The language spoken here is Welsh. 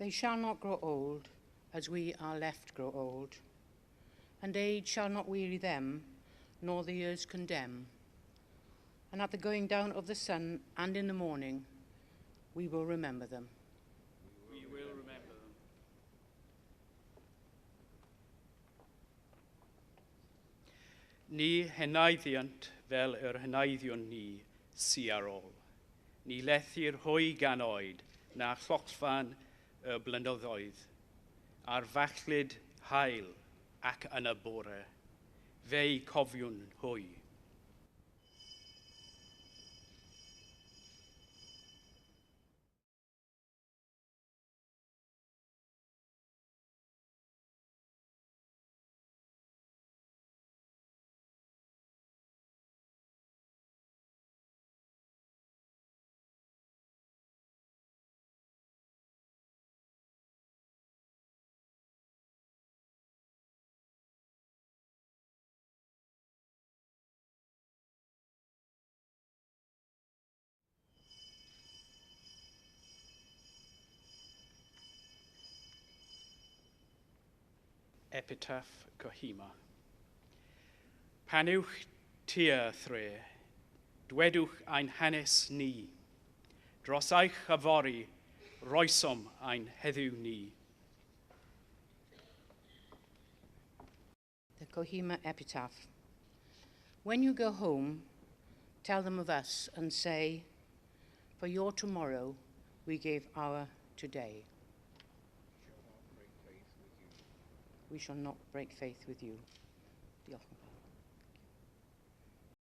They shall not grow old, as we are left grow old, and age shall not weary them, nor the years condemn. And at the going down of the sun and in the morning, we will remember them. We will remember them. Ni henaiddiant fel yr henaiddion ni sy ar ôl. Ni lethi'r hwy gan oed na llochfan y blynyddoedd, a'r fachlyd hael ac yn y bore, fe'i cofiwn hwy. Epitaph Kohima. Panwch tua thre, dwedwch ein hanes ni, dros eich yfori, roesom ein heddiw ni. The Kohima Epitaph. When you go home, tell them of us and say, for your tomorrow we gave our today. We shall not break faith with you.